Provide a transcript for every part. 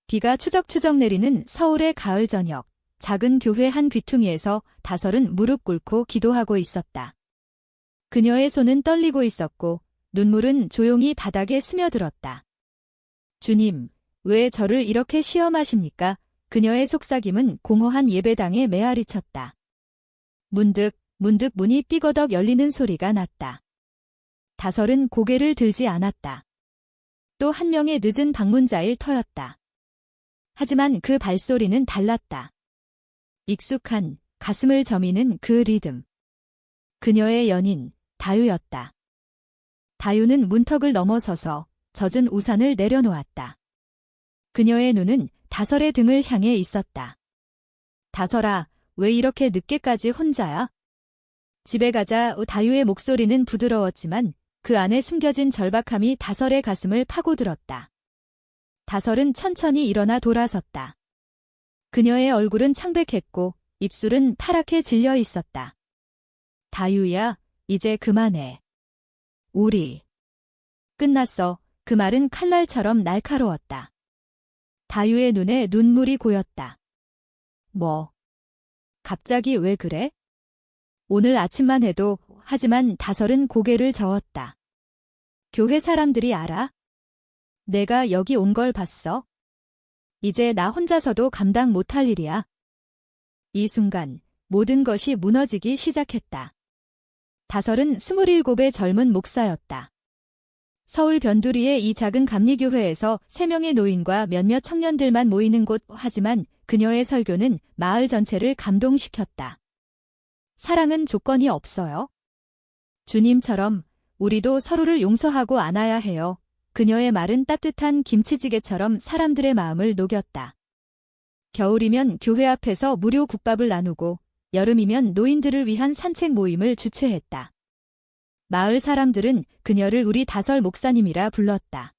비가 추적추적 내리는 서울의 가을 저녁, 작은 교회 한 귀퉁이에서 다설은 무릎 꿇고 기도하고 있었다. 그녀의 손은 떨리고 있었고 눈물은 조용히 바닥에 스며들었다. 주님, 왜 저를 이렇게 시험하십니까? 그녀의 속삭임은 공허한 예배당에 메아리 쳤다. 문득 문이 삐거덕 열리는 소리가 났다. 다설은 고개를 들지 않았다. 또 한 명의 늦은 방문자일 터였다. 하지만 그 발소리는 달랐다. 익숙한 가슴을 저미는 그 리듬. 그녀의 연인, 다유였다. 다유는 문턱을 넘어서서 젖은 우산을 내려놓았다. 그녀의 눈은 다설의 등을 향해 있었다. 다설아, 왜 이렇게 늦게까지 혼자야? 집에 가자. 다유의 목소리는 부드러웠지만 그 안에 숨겨진 절박함이 다설의 가슴을 파고들었다. 다설은 천천히 일어나 돌아섰다. 그녀의 얼굴은 창백했고 입술은 파랗게 질려 있었다. 다유야, 이제 그만해. 우리. 끝났어. 그 말은 칼날처럼 날카로웠다. 다유의 눈에 눈물이 고였다. 뭐? 갑자기 왜 그래? 오늘 아침만 해도. 하지만 다설은 고개를 저었다. 교회 사람들이 알아? 내가 여기 온 걸 봤어? 이제 나 혼자서도 감당 못할 일이야. 이 순간 모든 것이 무너지기 시작했다. 다설은 27의 젊은 목사였다. 서울 변두리의 이 작은 감리교회에서 3명의 노인과 몇몇 청년들만 모이는 곳. 하지만 그녀의 설교는 마을 전체를 감동시켰다. 사랑은 조건이 없어요. 주님처럼 우리도 서로를 용서하고 안아야 해요. 그녀의 말은 따뜻한 김치찌개처럼 사람들의 마음을 녹였다. 겨울이면 교회 앞에서 무료 국밥을 나누고 여름이면 노인들을 위한 산책 모임을 주최했다. 마을 사람들은 그녀를 우리 다설 목사님이라 불렀다.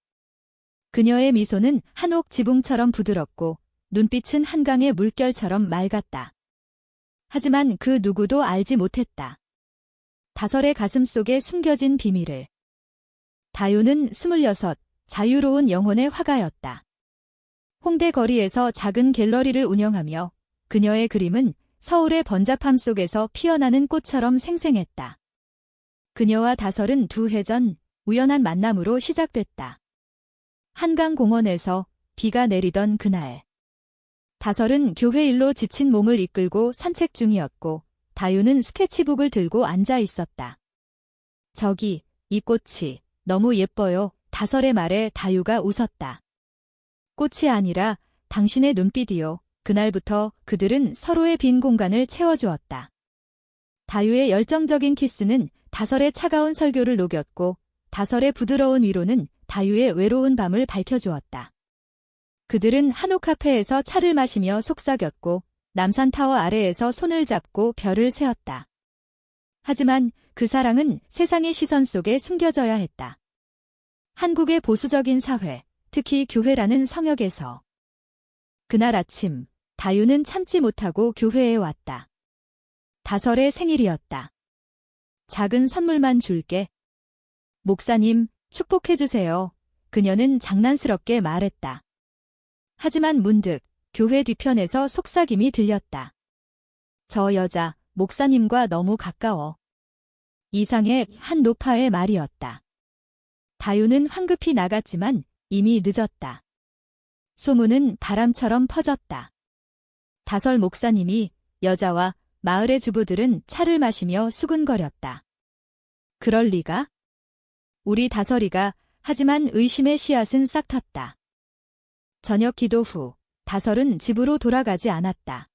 그녀의 미소는 한옥 지붕처럼 부드럽고 눈빛은 한강의 물결처럼 맑았다. 하지만 그 누구도 알지 못했다. 다설의 가슴 속에 숨겨진 비밀을. 다유는 26, 자유로운 영혼의 화가였다. 홍대 거리에서 작은 갤러리를 운영하며 그녀의 그림은 서울의 번잡함 속에서 피어나는 꽃처럼 생생했다. 그녀와 다설은 2해 전 우연한 만남으로 시작됐다. 한강공원에서 비가 내리던 그날. 다설은 교회 일로 지친 몸을 이끌고 산책 중이었고 다유는 스케치북을 들고 앉아 있었다. 저기, 이 꽃이 너무 예뻐요. 다설의 말에 다유가 웃었다. 꽃이 아니라 당신의 눈빛이요. 그날부터 그들은 서로의 빈 공간을 채워주었다. 다유의 열정적인 키스는 다설의 차가운 설교를 녹였고 다설의 부드러운 위로는 다유의 외로운 밤을 밝혀주었다. 그들은 한옥 카페에서 차를 마시며 속삭였고 남산타워 아래에서 손을 잡고 별을 세었다. 하지만 그 사랑은 세상의 시선 속에 숨겨져야 했다. 한국의 보수적인 사회, 특히 교회라는 성역에서. 그날 아침, 다유는 참지 못하고 교회에 왔다. 다설의 생일이었다. 작은 선물만 줄게. 목사님, 축복해주세요. 그녀는 장난스럽게 말했다. 하지만 문득 교회 뒤편에서 속삭임이 들렸다. 저 여자, 목사님과 너무 가까워. 이상의 한 노파의 말이었다. 다유는 황급히 나갔지만 이미 늦었다. 소문은 바람처럼 퍼졌다. 다설 목사님이 여자와 마을의 주부들은 차를 마시며 수근거렸다. 그럴 리가? 우리 다설이가. 하지만 의심의 씨앗은 싹 텄다. 저녁 기도 후 다설은 집으로 돌아가지 않았다.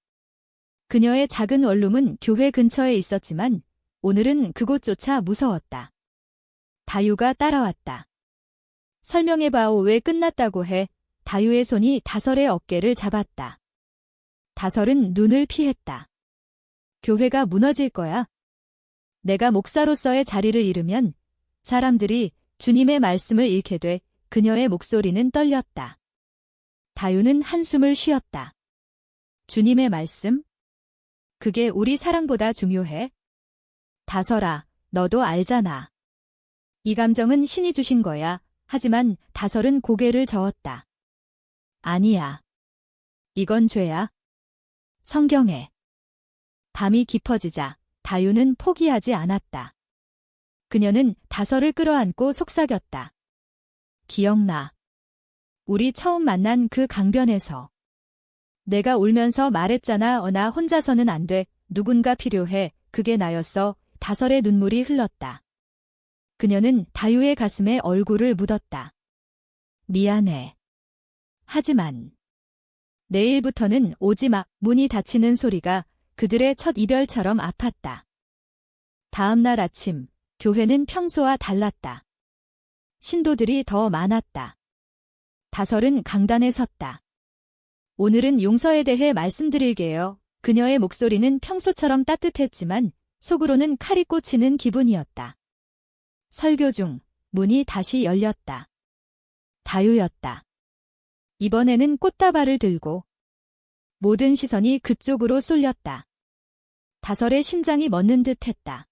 그녀의 작은 원룸은 교회 근처에 있었지만 오늘은 그곳조차 무서웠다. 다유가 따라왔다. 설명해봐오. 왜 끝났다고 해? 다유의 손이 다설의 어깨를 잡았다. 다설은 눈을 피했다. 교회가 무너질 거야. 내가 목사로서의 자리를 잃으면 사람들이 주님의 말씀을 잃게 돼. 그녀의 목소리는 떨렸다. 다유는 한숨을 쉬었다. 주님의 말씀? 그게 우리 사랑보다 중요해? 다설아, 너도 알잖아. 이 감정은 신이 주신 거야. 하지만 다설은 고개를 저었다. 아니야. 이건 죄야. 성경에. 밤이 깊어지자 다유는 포기하지 않았다. 그녀는 다설을 끌어안고 속삭였다. 기억나. 우리 처음 만난 그 강변에서. 내가 울면서 말했잖아. 나 혼자서는 안 돼. 누군가 필요해. 그게 나였어. 다설의 눈물이 흘렀다. 그녀는 다유의 가슴에 얼굴을 묻었다. 미안해. 하지만 내일부터는 오지 마. 문이 닫히는 소리가 그들의 첫 이별처럼 아팠다. 다음 날 아침, 교회는 평소와 달랐다. 신도들이 더 많았다. 다설은 강단에 섰다. 오늘은 용서에 대해 말씀드릴게요. 그녀의 목소리는 평소처럼 따뜻했지만 속으로는 칼이 꽂히는 기분이었다. 설교 중 문이 다시 열렸다. 다유였다. 이번에는 꽃다발을 들고 모든 시선이 그쪽으로 쏠렸다. 다설의 심장이 멎는 듯했다.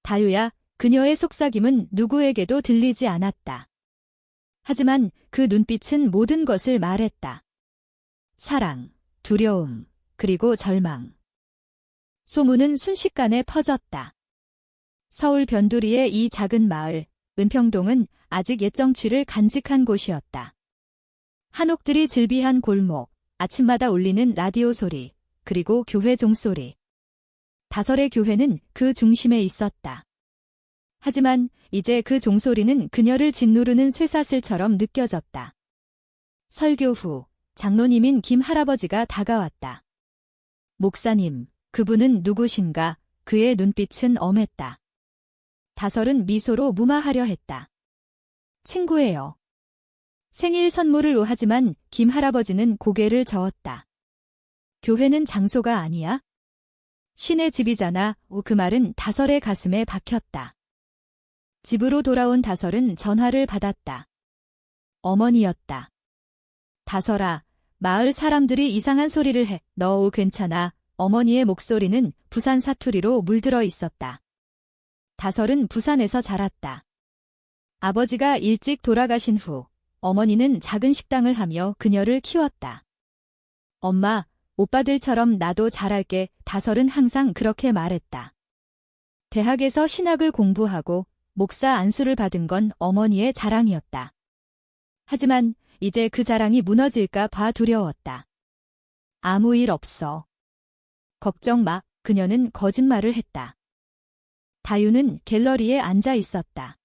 다유야, 그녀의 속삭임은 누구에게도 들리지 않았다. 하지만 그 눈빛은 모든 것을 말했다. 사랑, 두려움, 그리고 절망. 소문은 순식간에 퍼졌다. 서울 변두리의 이 작은 마을, 은평동은 아직 옛 정취를 간직한 곳이었다. 한옥들이 즐비한 골목, 아침마다 울리는 라디오 소리, 그리고 교회 종소리. 다설의 교회는 그 중심에 있었다. 하지만 이제 그 종소리는 그녀를 짓누르는 쇠사슬처럼 느껴졌다. 설교 후 장로님인 김 할아버지가 다가왔다. 목사님, 그분은 누구신가? 그의 눈빛은 엄했다. 다설은 미소로 무마하려 했다. 친구예요. 생일 선물을 하지만 김 할아버지는 고개를 저었다. 교회는 장소가 아니야? 신의 집이잖아. 그 말은 다설의 가슴에 박혔다. 집으로 돌아온 다설은 전화를 받았다. 어머니였다. 다설아, 마을 사람들이 이상한 소리를 해. 너 괜찮아? 어머니의 목소리는 부산 사투리로 물들어 있었다. 다설은 부산에서 자랐다. 아버지가 일찍 돌아가신 후 어머니는 작은 식당을 하며 그녀를 키웠다. 엄마, 오빠들처럼 나도 잘할게. 다설은 항상 그렇게 말했다. 대학에서 신학을 공부하고 목사 안수를 받은 건 어머니의 자랑이었다. 하지만 이제 그 자랑이 무너질까 봐 두려웠다. 아무 일 없어. 걱정 마. 그녀는 거짓말을 했다. 다유는 갤러리에 앉아 있었다.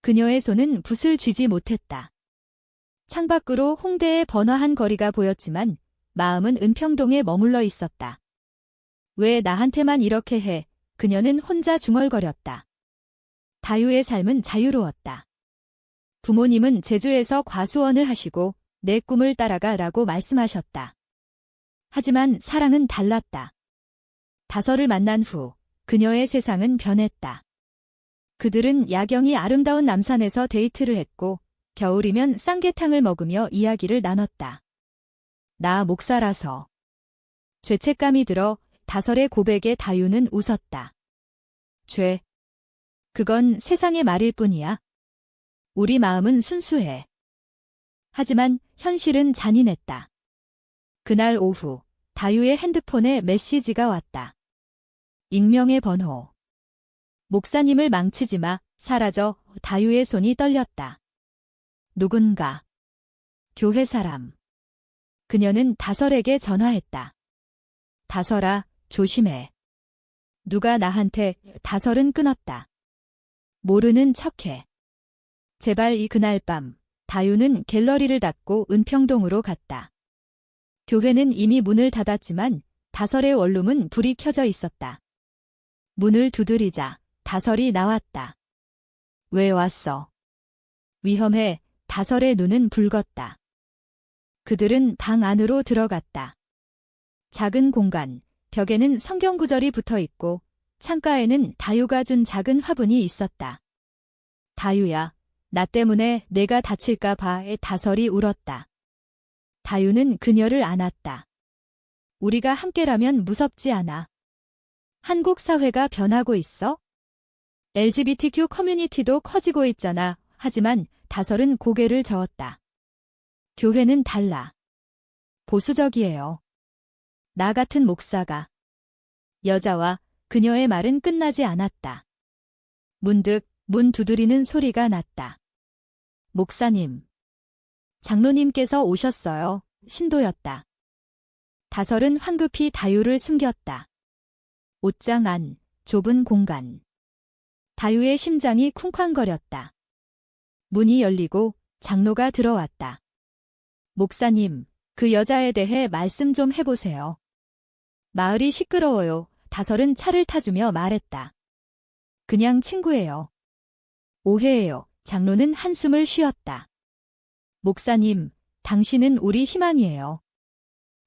그녀의 손은 붓을 쥐지 못했다. 창밖으로 홍대의 번화한 거리가 보였지만 마음은 은평동에 머물러 있었다. 왜 나한테만 이렇게 해? 그녀는 혼자 중얼거렸다. 다유의 삶은 자유로웠다. 부모님은 제주에서 과수원을 하시고 내 꿈을 따라가라고 말씀하셨다. 하지만 사랑은 달랐다. 다설을 만난 후 그녀의 세상은 변했다. 그들은 야경이 아름다운 남산에서 데이트를 했고 겨울이면 쌍계탕을 먹으며 이야기를 나눴다. 나 목사라서. 죄책감이 들어 다설의 고백에 다유는 웃었다. 죄. 그건 세상의 말일 뿐이야. 우리 마음은 순수해. 하지만 현실은 잔인했다. 그날 오후 다유의 핸드폰에 메시지가 왔다. 익명의 번호. 목사님을 망치지 마. 사라져. 다유의 손이 떨렸다. 누군가. 교회 사람. 그녀는 다설에게 전화했다. 다설아, 조심해. 누가 나한테. 다설은 끊었다. 모르는 척해. 제발. 그날 밤 다유는 갤러리를 닫고 은평동으로 갔다. 교회는 이미 문을 닫았지만 다설의 원룸은 불이 켜져 있었다. 문을 두드리자 다설이 나왔다. 왜 왔어? 위험해. 다설의 눈은 붉었다. 그들은 방 안으로 들어갔다. 작은 공간, 벽에는 성경 구절이 붙어 있고 창가에는 다유가 준 작은 화분이 있었다. 다유야, 나 때문에 내가 다칠까 봐에 다설이 울었다. 다유는 그녀를 안았다. 우리가 함께라면 무섭지 않아. 한국 사회가 변하고 있어? LGBTQ 커뮤니티도 커지고 있잖아. 하지만 다설은 고개를 저었다. 교회는 달라. 보수적이에요. 나 같은 목사가. 여자와 그녀의 말은 끝나지 않았다. 문득 문 두드리는 소리가 났다. 목사님. 장로님께서 오셨어요. 신도였다. 다설은 황급히 다유를 숨겼다. 옷장 안, 좁은 공간. 다유의 심장이 쿵쾅거렸다. 문이 열리고 장로가 들어왔다. 목사님, 그 여자에 대해 말씀 좀 해보세요. 마을이 시끄러워요. 다설은 차를 타주며 말했다. 그냥 친구예요. 오해예요. 장로는 한숨을 쉬었다. 목사님, 당신은 우리 희망이에요.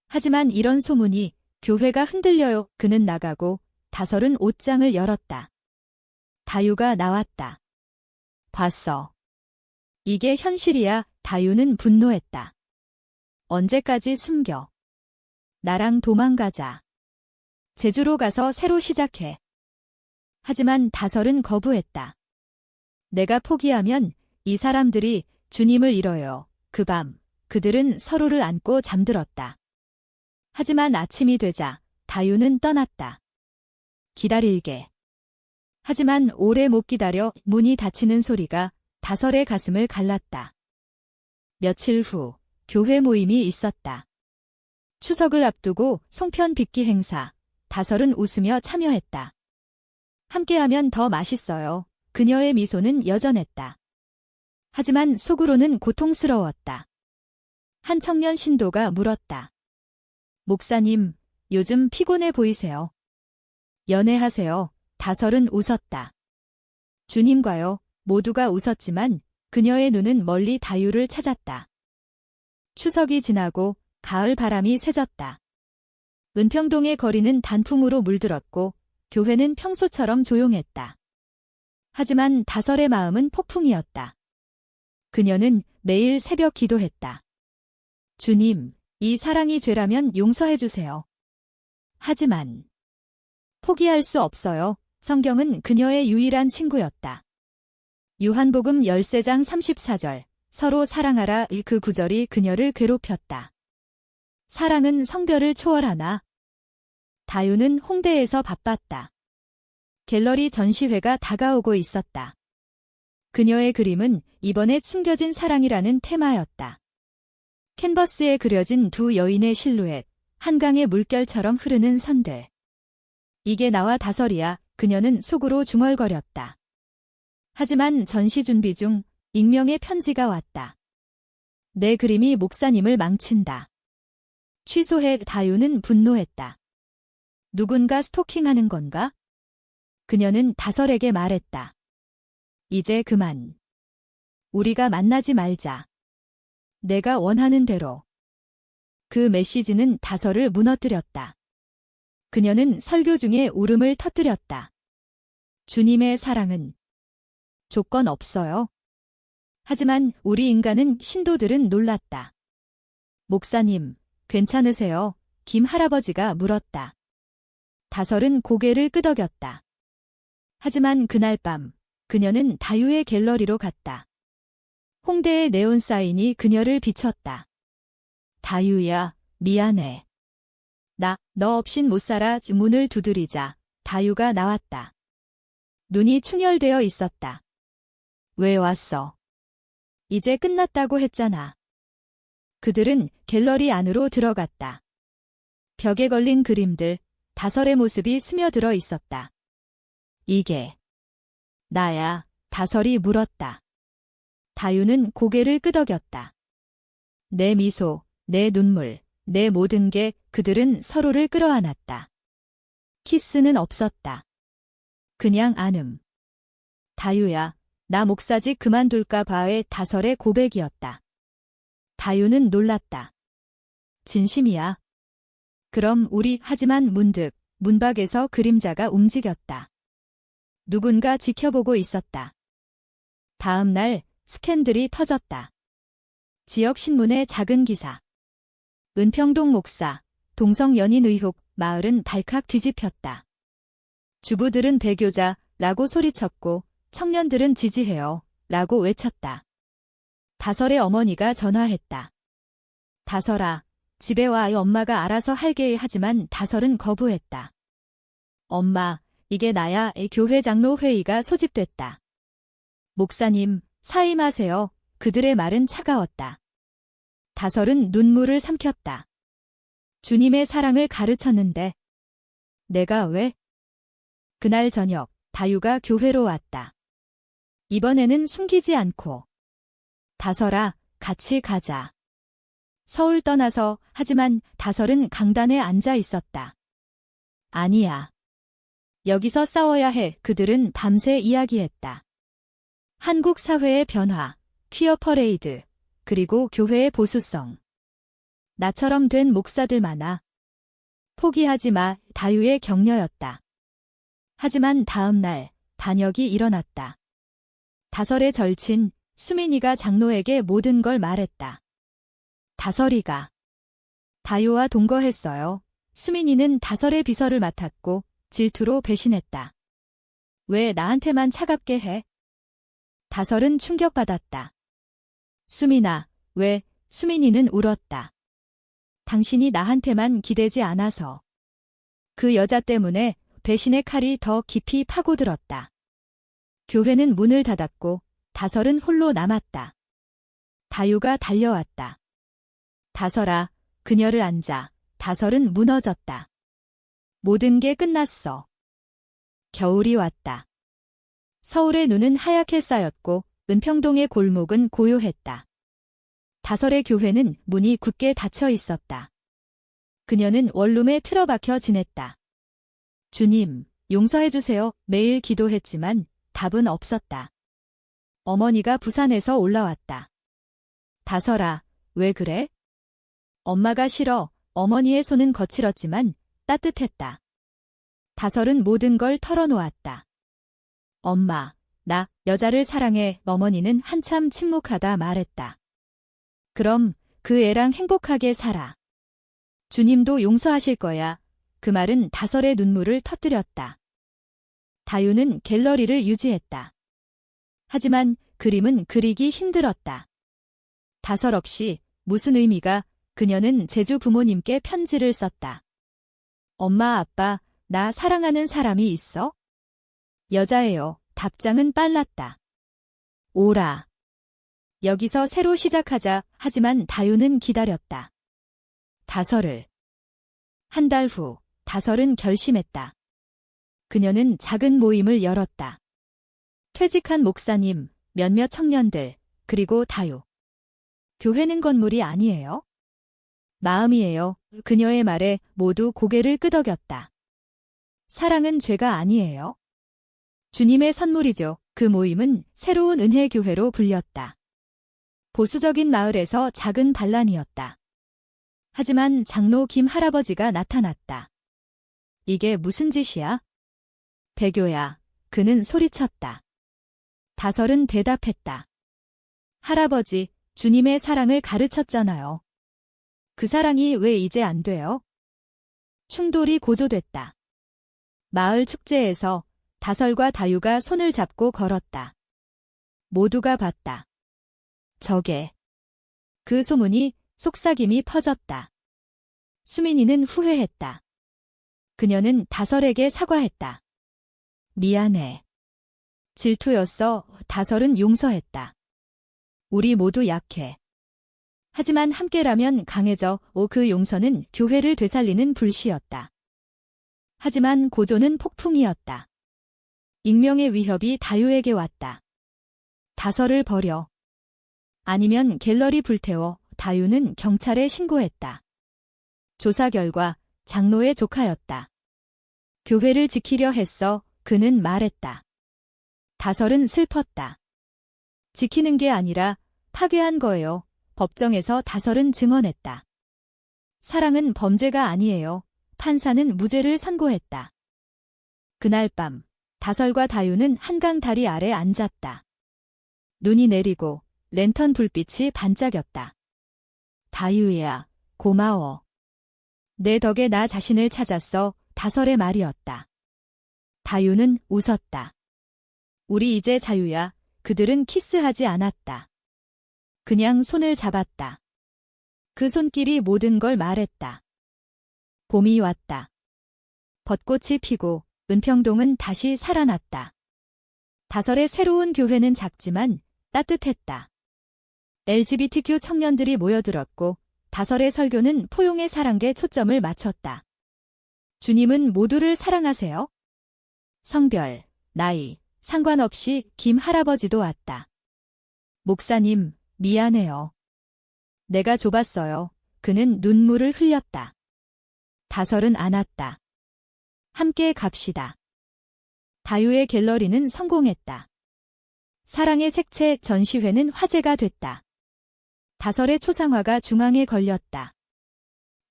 하지만 이런 소문이 교회가 흔들려요. 그는 나가고 다설은 옷장을 열었다. 다유가 나왔다. 봤어. 이게 현실이야. 다유는 분노했다. 언제까지 숨겨? 나랑 도망가자. 제주로 가서 새로 시작해. 하지만 다설은 거부했다. 내가 포기하면 이 사람들이 주님을 잃어요. 그 밤, 그들은 서로를 안고 잠들었다. 하지만 아침이 되자 다유는 떠났다. 기다릴게. 하지만 오래 못 기다려 문이 닫히는 소리가 다설의 가슴을 갈랐다. 며칠 후 교회 모임이 있었다. 추석을 앞두고 송편 빚기 행사. 다설은 웃으며 참여했다. 함께하면 더 맛있어요. 그녀의 미소는 여전했다. 하지만 속으로는 고통스러웠다. 한 청년 신도가 물었다. 목사님, 요즘 피곤해 보이세요. 연애하세요. 다설은 웃었다. 주님과요. 모두가 웃었지만 그녀의 눈은 멀리 다유를 찾았다. 추석이 지나고 가을 바람이 새졌다. 은평동의 거리는 단풍으로 물들었고 교회는 평소처럼 조용했다. 하지만 다설의 마음은 폭풍이었다. 그녀는 매일 새벽 기도했다. 주님, 이 사랑이 죄라면 용서해 주세요. 하지만 포기할 수 없어요. 성경은 그녀의 유일한 친구였다. 요한복음 13장 34절, 서로 사랑하라. 그 구절이 그녀를 괴롭혔다. 사랑은 성별을 초월하나? 다유는 홍대에서 바빴다. 갤러리 전시회가 다가오고 있었다. 그녀의 그림은 이번에 숨겨진 사랑이라는 테마였다. 캔버스에 그려진 두 여인의 실루엣, 한강의 물결처럼 흐르는 선들. 이게 나와 다설이야. 그녀는 속으로 중얼거렸다. 하지만 전시 준비 중 익명의 편지가 왔다. 내 그림이 목사님을 망친다. 취소해. 다유는 분노했다. 누군가 스토킹하는 건가? 그녀는 다설에게 말했다. 이제 그만. 우리가 만나지 말자. 내가 원하는 대로. 그 메시지는 다설을 무너뜨렸다. 그녀는 설교 중에 울음을 터뜨렸다. 주님의 사랑은 조건 없어요. 하지만 우리 인간은 신도들은 놀랐다. 목사님, 괜찮으세요? 김 할아버지가 물었다. 다설은 고개를 끄덕였다. 하지만 그날 밤 그녀는 다유의 갤러리로 갔다. 홍대의 네온 사인이 그녀를 비췄다. 다유야, 미안해. 너 없인 못 살아. 문을 두드리자 다유가 나왔다. 눈이 충혈되어 있었다. 왜 왔어? 이제 끝났다고 했잖아. 그들은 갤러리 안으로 들어갔다. 벽에 걸린 그림들, 다설의 모습이 스며들어 있었다. 이게 나야. 다설이 물었다. 다유는 고개를 끄덕였다. 내 미소, 내 눈물, 내 모든 게. 그들은 서로를 끌어안았다. 키스는 없었다. 그냥 안음. 다유야, 나 목사직 그만둘까 봐의 다설의 고백이었다. 다유는 놀랐다. 진심이야. 그럼 우리. 하지만 문득 문밖에서 그림자가 움직였다. 누군가 지켜보고 있었다. 다음 날 스캔들이 터졌다. 지역 신문의 작은 기사. 은평동 목사, 동성 연인 의혹. 마을은 발칵 뒤집혔다. 주부들은 배교자라고 소리쳤고 청년들은 지지해요 라고 외쳤다. 다설의 어머니가 전화했다. 다설아, 집에 와 엄마가 알아서 할게 하지만 다설은 거부했다. 엄마, 이게 나야. 교회 장로 회의가 소집됐다. 목사님, 사임하세요. 그들의 말은 차가웠다. 다설은 눈물을 삼켰다. 주님의 사랑을 가르쳤는데 내가 왜? 그날 저녁 다유가 교회로 왔다. 이번에는 숨기지 않고 다설아, 같이 가자. 서울 떠나서. 하지만 다설은 강단에 앉아 있었다. 아니야. 여기서 싸워야 해. 그들은 밤새 이야기했다. 한국 사회의 변화, 퀴어 퍼레이드, 그리고 교회의 보수성. 나처럼 된 목사들 많아. 포기하지 마. 다유의 격려였다. 하지만 다음 날 반역이 일어났다. 다설의 절친 수민이가 장로에게 모든 걸 말했다. 다설이가 다유와 동거했어요. 수민이는 다설의 비서를 맡았고 질투로 배신했다. 왜 나한테만 차갑게 해? 다설은 충격받았다. 수민아, 왜? 수민이는 울었다. 당신이 나한테만 기대지 않아서. 그 여자 때문에 배신의 칼이 더 깊이 파고들었다. 교회는 문을 닫았고 다설은 홀로 남았다. 다유가 달려왔다. 다설아, 그녀를 안자. 다설은 무너졌다. 모든 게 끝났어. 겨울이 왔다. 서울의 눈은 하얗게 쌓였고 은평동의 골목은 고요했다. 다설의 교회는 문이 굳게 닫혀 있었다. 그녀는 원룸에 틀어박혀 지냈다. 주님, 용서해주세요. 매일 기도했지만 답은 없었다. 어머니가 부산에서 올라왔다. 다설아, 왜 그래? 엄마가 싫어. 어머니의 손은 거칠었지만 따뜻했다. 다설은 모든 걸 털어놓았다. 엄마, 나 여자를 사랑해. 어머니는 한참 침묵하다 말했다. 그럼 그 애랑 행복하게 살아. 주님도 용서하실 거야. 그 말은 다설의 눈물을 터뜨렸다. 다유는 갤러리를 유지했다. 하지만 그림은 그리기 힘들었다. 다설 없이 무슨 의미가. 그녀는 제주 부모님께 편지를 썼다. 엄마, 아빠, 나 사랑하는 사람이 있어? 여자예요. 답장은 빨랐다. 오라. 여기서 새로 시작하자. 하지만 다유는 기다렸다. 다설을. 한 달 후, 다설은 결심했다. 그녀는 작은 모임을 열었다. 퇴직한 목사님, 몇몇 청년들, 그리고 다유. 교회는 건물이 아니에요. 마음이에요. 그녀의 말에 모두 고개를 끄덕였다. 사랑은 죄가 아니에요. 주님의 선물이죠. 그 모임은 새로운 은혜교회로 불렸다. 보수적인 마을에서 작은 반란이었다. 하지만 장로 김 할아버지가 나타났다. 이게 무슨 짓이야? 배교야. 그는 소리쳤다. 다설은 대답했다. 할아버지, 주님의 사랑을 가르쳤잖아요. 그 사랑이 왜 이제 안 돼요? 충돌이 고조됐다. 마을 축제에서 다설과 다유가 손을 잡고 걸었다. 모두가 봤다. 저게. 그 소문이 속삭임이 퍼졌다. 수민이는 후회했다. 그녀는 다설에게 사과했다. 미안해. 질투였어. 다설은 용서했다. 우리 모두 약해. 하지만 함께라면 강해져. 그 용서는 교회를 되살리는 불씨였다. 하지만 고조는 폭풍이었다. 익명의 위협이 다유에게 왔다. 다설을 버려. 아니면 갤러리 불태워. 다유는 경찰에 신고했다. 조사 결과 장로의 조카였다. 교회를 지키려 했어. 그는 말했다. 다설은 슬펐다. 지키는 게 아니라 파괴한 거예요. 법정에서 다설은 증언했다. 사랑은 범죄가 아니에요. 판사는 무죄를 선고했다. 그날 밤 다설과 다유는 한강 다리 아래 앉았다. 눈이 내리고 랜턴 불빛이 반짝였다. 다유야, 고마워. 내 덕에 나 자신을 찾았어. 다설의 말이었다. 다유는 웃었다. 우리 이제 자유야. 그들은 키스하지 않았다. 그냥 손을 잡았다. 그 손길이 모든 걸 말했다. 봄이 왔다. 벚꽃이 피고 은평동은 다시 살아났다. 다설의 새로운 교회는 작지만 따뜻했다. LGBTQ 청년들이 모여들었고 다설의 설교는 포용의 사랑에 초점을 맞췄다. 주님은 모두를 사랑하세요. 성별, 나이, 상관없이 김 할아버지도 왔다. 목사님, 미안해요. 내가 좁았어요. 그는 눈물을 흘렸다. 다설은 안았다. 함께 갑시다. 다유의 갤러리는 성공했다. 사랑의 색채 전시회는 화제가 됐다. 다설의 초상화가 중앙에 걸렸다.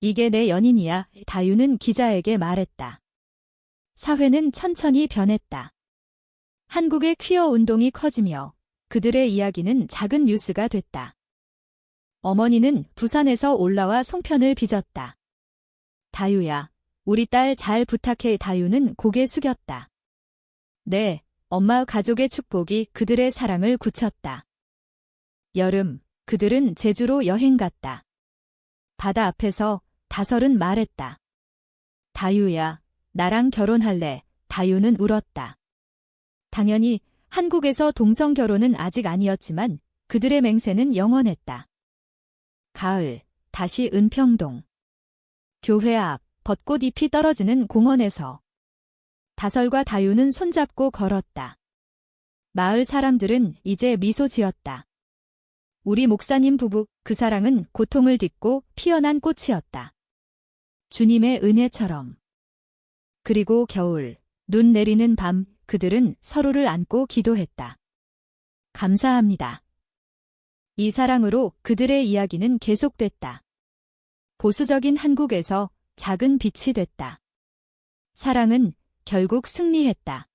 이게 내 연인이야, 다유는 기자에게 말했다. 사회는 천천히 변했다. 한국의 퀴어 운동이 커지며 그들의 이야기는 작은 뉴스가 됐다. 어머니는 부산에서 올라와 송편을 빚었다. 다유야, 우리 딸 잘 부탁해. 다유는 고개 숙였다. 네, 엄마. 가족의 축복이 그들의 사랑을 굳혔다. 여름, 그들은 제주로 여행 갔다. 바다 앞에서 다설은 말했다. 다유야, 나랑 결혼할래? 다유는 울었다. 당연히 한국에서 동성 결혼은 아직 아니었지만 그들의 맹세는 영원했다. 가을, 다시 은평동. 교회 앞, 벚꽃잎이 떨어지는 공원에서 다설과 다유는 손잡고 걸었다. 마을 사람들은 이제 미소 지었다. 우리 목사님 부부, 그 사랑은 고통을 딛고 피어난 꽃이었다. 주님의 은혜처럼. 그리고 겨울, 눈 내리는 밤, 그들은 서로를 안고 기도했다. 감사합니다. 이 사랑으로 그들의 이야기는 계속됐다. 보수적인 한국에서 작은 빛이 됐다. 사랑은 결국 승리했다.